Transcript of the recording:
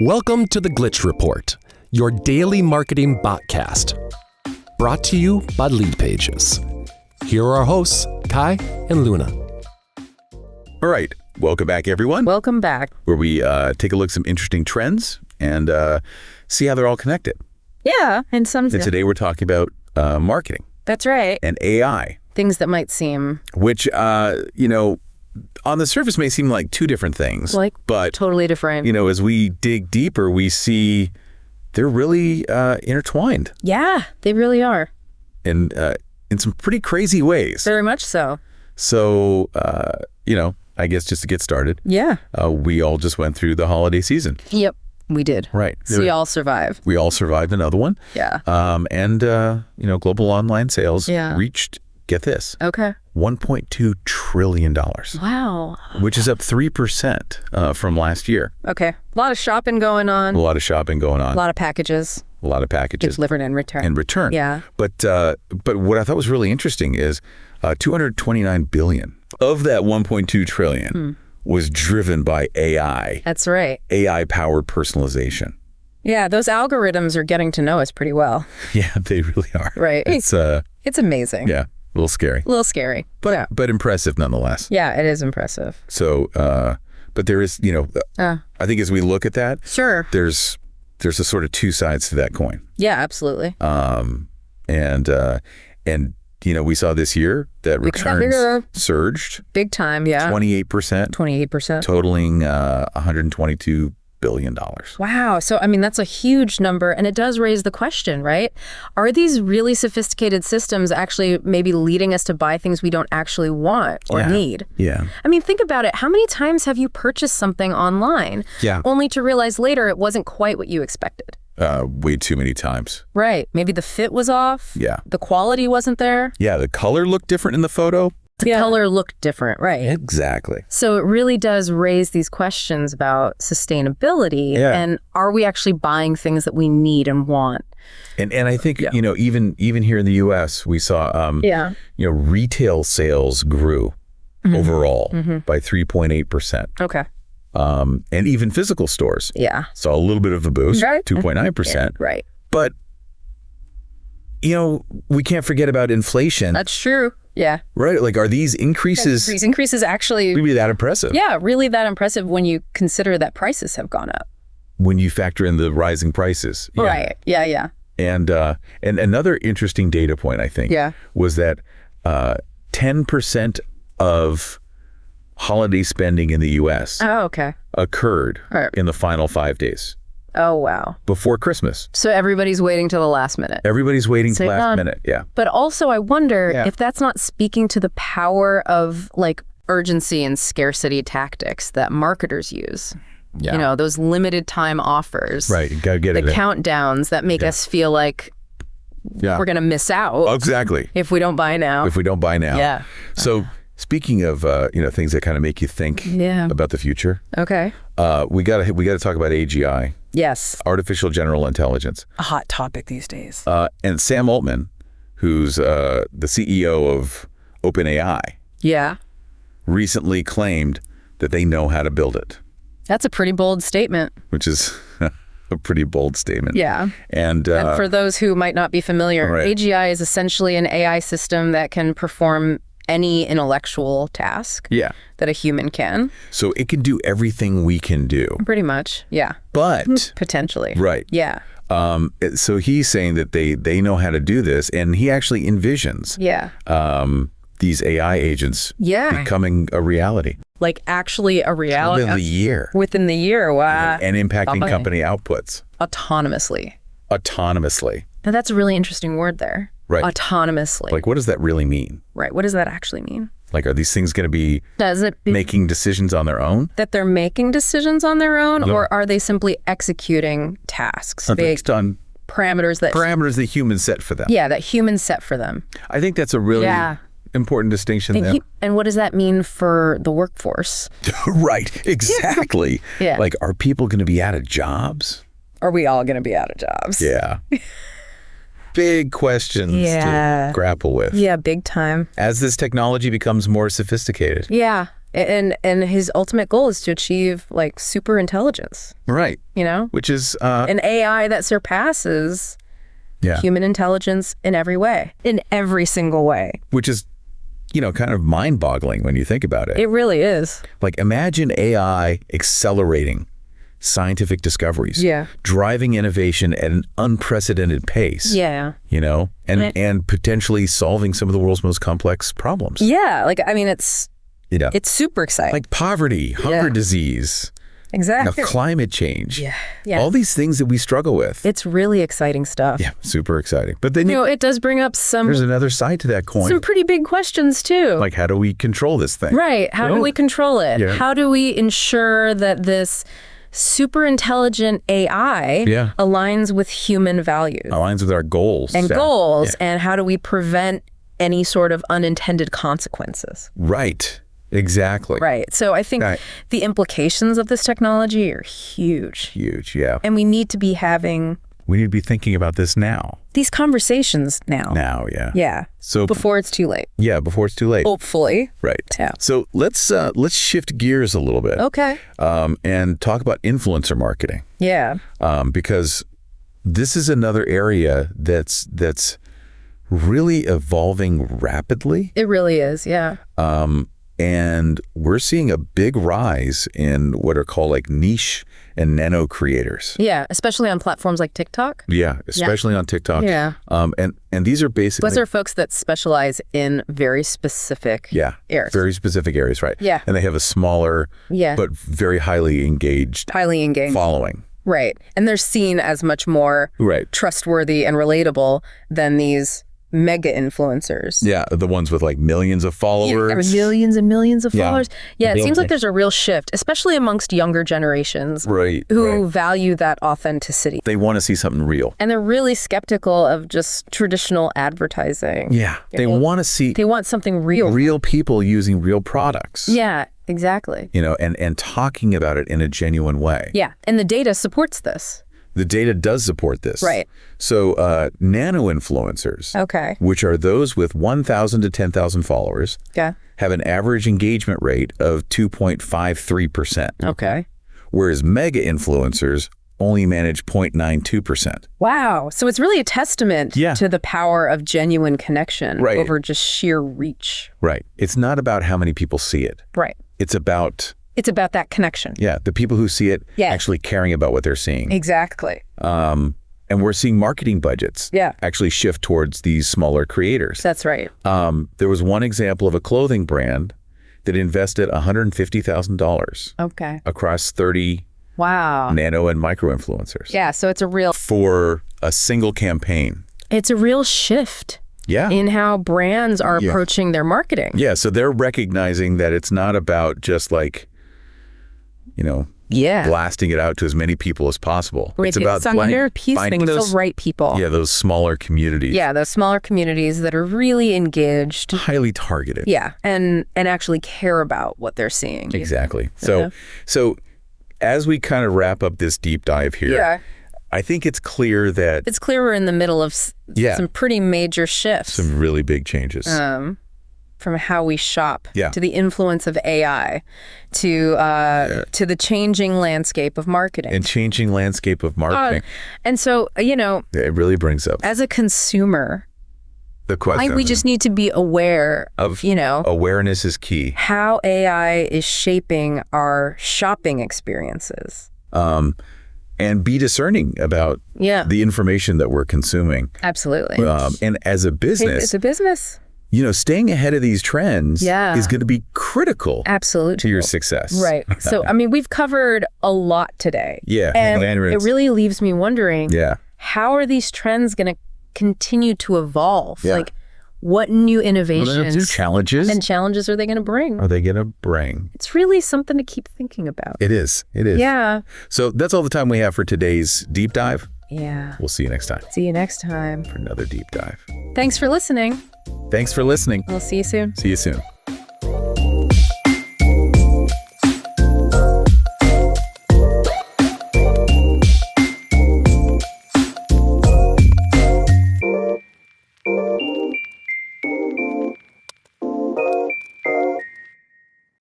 Welcome to the Glitch Report, your daily marketing botcast. Brought to you by Leadpages. Here are our hosts, Kai and Luna. All right. Welcome back, everyone. Welcome back. Where we take a look at some interesting trends and see how they're all connected. Yeah. And today we're talking about marketing. That's right. And AI. Things that might seem... Which, on the surface may seem like two different things. But totally different. As we dig deeper, we see they're really intertwined. Yeah, they really are. And in some pretty crazy ways. Very much so. So, I guess just to get started. Yeah. We all just went through the holiday season. Yep, we did. Right. So we all survived. We all survived another one. Yeah. Global online sales reached, get this, okay, $1.2 trillion. Wow. Which is up 3% from last year. Okay. A lot of shopping going on. A lot of shopping going on. A lot of packages. A lot of packages. Delivered and returned. Yeah. But what I thought was really interesting is $229 billion of that $1.2 trillion was driven by AI. That's right. AI-powered personalization. Yeah, those algorithms are getting to know us pretty well. Yeah, they really are. Right. It's amazing. Yeah, a little scary. A little scary. But impressive nonetheless. Yeah, it is impressive. So, but there is, I think as we look at that, sure, there's a sort of two sides to that coin. Yeah, absolutely. We saw this year that returns surged. Big time, yeah. 28%, totaling $122 billion. Wow. So, that's a huge number. And it does raise the question, right? Are these really sophisticated systems actually maybe leading us to buy things we don't actually want or need? Yeah. Think about it. How many times have you purchased something online only to realize later it wasn't quite what you expected? Way too many times. Right. Maybe the fit was off. Yeah. The quality wasn't there. Yeah. The color looked different in the photo. The color looked different, right? Exactly. So it really does raise these questions about sustainability and are we actually buying things that we need and want? And I think, even here in the U.S., we saw, retail sales grew overall by 3.8%. Okay. And even physical stores saw a little bit of a boost, 2.9%. Right. But, we can't forget about inflation. That's true. Yeah. Right? Are these increases... These increases actually... really that impressive? Yeah, really that impressive when you consider that prices have gone up. When you factor in the rising prices. Yeah. Right. Yeah. And another interesting data point, I think, was that 10% of holiday spending in the U.S. occurred in the final 5 days. Oh, wow. Before Christmas. So everybody's waiting till the last minute. Everybody's waiting till the last minute, yeah. But also I wonder if that's not speaking to the power of urgency and scarcity tactics that marketers use. Yeah. Those limited time offers. Right, you gotta get the countdowns that make us feel like we're going to miss out. Exactly. If we don't buy now. Yeah. So speaking of things that kind of make you think about the future. Okay. We gotta talk about AGI. Yes. Artificial General Intelligence. A hot topic these days. And Sam Altman, who's the CEO of OpenAI, recently claimed that they know how to build it. That's a pretty bold statement. Which is a pretty bold statement. Yeah. And for those who might not be familiar, AGI is essentially an AI system that can perform any intellectual task that a human can. So it can do everything we can do. Pretty much, yeah. But... potentially. Right. Yeah. So he's saying that they know how to do this, and he actually envisions these AI agents becoming a reality. Actually a reality. Within the year. Within the year, wow. And impacting company outputs. Autonomously. Autonomously. Now that's a really interesting word there. Right. Autonomously. What does that really mean? Right. What does that actually mean? Are these things going to be making decisions on their own? That they're making decisions on their own, or are they simply executing tasks based on parameters that humans set for them? Yeah, that humans set for them. I think that's a really important distinction there. And what does that mean for the workforce? Right. Exactly. Are people going to be out of jobs? Are we all going to be out of jobs? Yeah. Big questions to grapple with. Yeah, big time. As this technology becomes more sophisticated. Yeah. And his ultimate goal is to achieve like super intelligence. Right. You know? Which is an AI that surpasses human intelligence in every way, in every single way. Which is, kind of mind-boggling when you think about it. It really is. Like, imagine AI accelerating scientific discoveries, driving innovation at an unprecedented pace. Yeah. And potentially solving some of the world's most complex problems. Yeah. Like, I mean, it's super exciting. Like poverty, hunger, disease. Exactly. Climate change. Yeah. All these things that we struggle with. It's really exciting stuff. Yeah, super exciting. But then, it does bring up there's another side to that coin. Some pretty big questions, too. Like, how do we control this thing? Right. How do we control it? Yeah. How do we ensure that this super intelligent AI aligns with human values? Aligns with our goals. And and how do we prevent any sort of unintended consequences? Right. Exactly. Right. So I think the implications of this technology are huge. Huge, yeah. And we need to be thinking about this now. These conversations now. Now, yeah. Yeah. So before it's too late. Yeah, before it's too late. Hopefully. Right. Yeah. So let's shift gears a little bit. Okay. And talk about influencer marketing. Yeah. Because this is another area that's really evolving rapidly. It really is, yeah. And we're seeing a big rise in what are called like niche and nano creators. Yeah, especially on platforms like TikTok. Yeah, especially on TikTok. Yeah. And these are basically... Those are folks that specialize in very specific areas. Very specific areas, right. Yeah. And they have a smaller but very highly engaged following. Right. And they're seen as much more trustworthy and relatable than these mega influencers. Yeah, the ones with like millions of followers. Yeah, millions and millions of followers. Yeah, it seems like there's a real shift, especially amongst younger generations who value that authenticity. They want to see something real. And they're really skeptical of just traditional advertising. Yeah, they want to see... They want something real. Real people using real products. Yeah, exactly. And talking about it in a genuine way. Yeah, and the data supports this. The data does support this. Right. So nano influencers, which are those with 1,000 to 10,000 followers, have an average engagement rate of 2.53%. Okay. Whereas mega influencers only manage 0.92%. Wow. So it's really a testament to the power of genuine connection over just sheer reach. Right. It's not about how many people see it. Right. It's about that connection. Yeah, the people who see it actually caring about what they're seeing. Exactly. And we're seeing marketing budgets actually shift towards these smaller creators. That's right. There was one example of a clothing brand that invested $150,000 across 30 nano and micro influencers. Yeah, so it's a real... For a single campaign. It's a real shift. In how brands are approaching their marketing. Yeah, so they're recognizing that it's not about just like, blasting it out to as many people as possible. Right. It's about finding those right people. Yeah, those smaller communities. Yeah, those smaller communities that are really engaged. Highly targeted. Yeah, and actually care about what they're seeing. Exactly. So as we kind of wrap up this deep dive here, I think it's clear that... It's clear we're in the middle of some pretty major shifts. Some really big changes. From how we shop to the influence of AI to the changing landscape of marketing. And changing landscape of marketing. And so, it really brings up... As a consumer... The question. I think we just need to be aware of, Awareness is key. How AI is shaping our shopping experiences. And be discerning about the information that we're consuming. Absolutely. And as a business... It's a business. Staying ahead of these trends is going to be critical to your success. Right. So, we've covered a lot today. Yeah. And it really leaves me wondering, how are these trends going to continue to evolve? Yeah. Like, what new innovations new challenges are they going to bring? It's really something to keep thinking about. It is. Yeah. So that's all the time we have for today's deep dive. Yeah. We'll see you next time. See you next time. For another deep dive. Thanks for listening. Thanks for listening. We'll see you soon. See you soon.